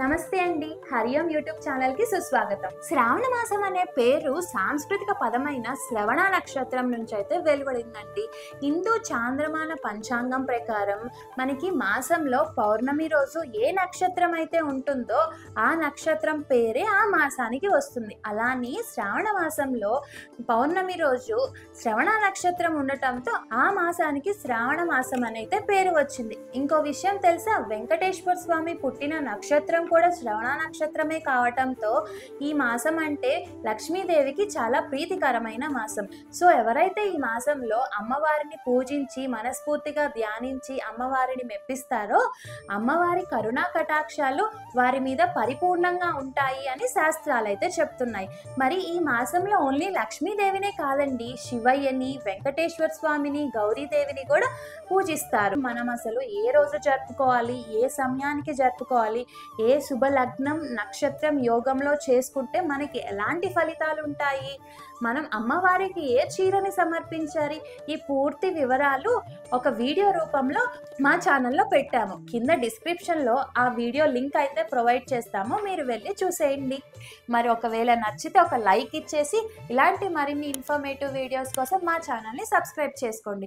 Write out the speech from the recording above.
నమస్తే అండి. హరియం YouTube channel కి సుస్వాగతం. శ్రావణ మాసం అనే పేరు సాంస్కృతిక పదమైన శ్రవణ నక్షత్రం నుంచి అయితే వెలువడిందండి. హిందూ చాంద్రమాన పంచాంగం ప్రకారం మనకి మాసంలో పౌర్ణమి రోజు ఏ నక్షత్రం అయితే ఉంటుందో ఆ నక్షత్రం పేరే ఆ మాసానికి వస్తుంది. అలానే శ్రావణ మాసంలో పౌర్ణమి రోజు శ్రవణ నక్షత్రం ఉండటంతో ఆ మాసానికి శ్రావణ మాసం అనైతే పేరు వచ్చింది. ఇంకో విషయం తెలుసా, వెంకటేశ్వర స్వామి పుట్టిన నక్షత్రం కూడా శ్రవణ నక్షత్రమే కావటంతో ఈ మాసం అంటే లక్ష్మీదేవికి చాలా ప్రీతికరమైన మాసం. సో ఎవరైతే ఈ మాసంలో అమ్మవారిని పూజించి మనస్ఫూర్తిగా ధ్యానించి అమ్మవారిని మెప్పిస్తారో అమ్మవారి కరుణా కటాక్షాలు వారి మీద పరిపూర్ణంగా ఉంటాయి అని శాస్త్రాలు అయితే చెప్తున్నాయి. మరి ఈ మాసంలో ఓన్లీ లక్ష్మీదేవినే కాదండి, శివయ్యని, వెంకటేశ్వర స్వామిని, గౌరీదేవిని కూడా పూజిస్తారు. మనం అసలు ఏ రోజు జరుపుకోవాలి, ఏ సమయానికి జరుపుకోవాలి, ఏ శుభ లగ్నం నక్షత్రం యోగంలో చేసుకుంటే మనకి ఎలాంటి ఫలితాలు ఉంటాయి, మనం అమ్మవారికి ఏ చీరని సమర్పించాలి, ఈ పూర్తి వివరాలు ఒక వీడియో రూపంలో మా ఛానల్లో పెట్టాము. కింద డిస్క్రిప్షన్లో ఆ వీడియో లింక్ అయితే ప్రొవైడ్ చేస్తాము, మీరు వెళ్ళి చూసేయండి. మరి ఒకవేళ నచ్చితే ఒక లైక్ ఇచ్చేసి ఇలాంటి మరిన్ని ఇన్ఫర్మేటివ్ వీడియోస్ కోసం మా ఛానల్ని సబ్స్క్రైబ్ చేసుకోండి.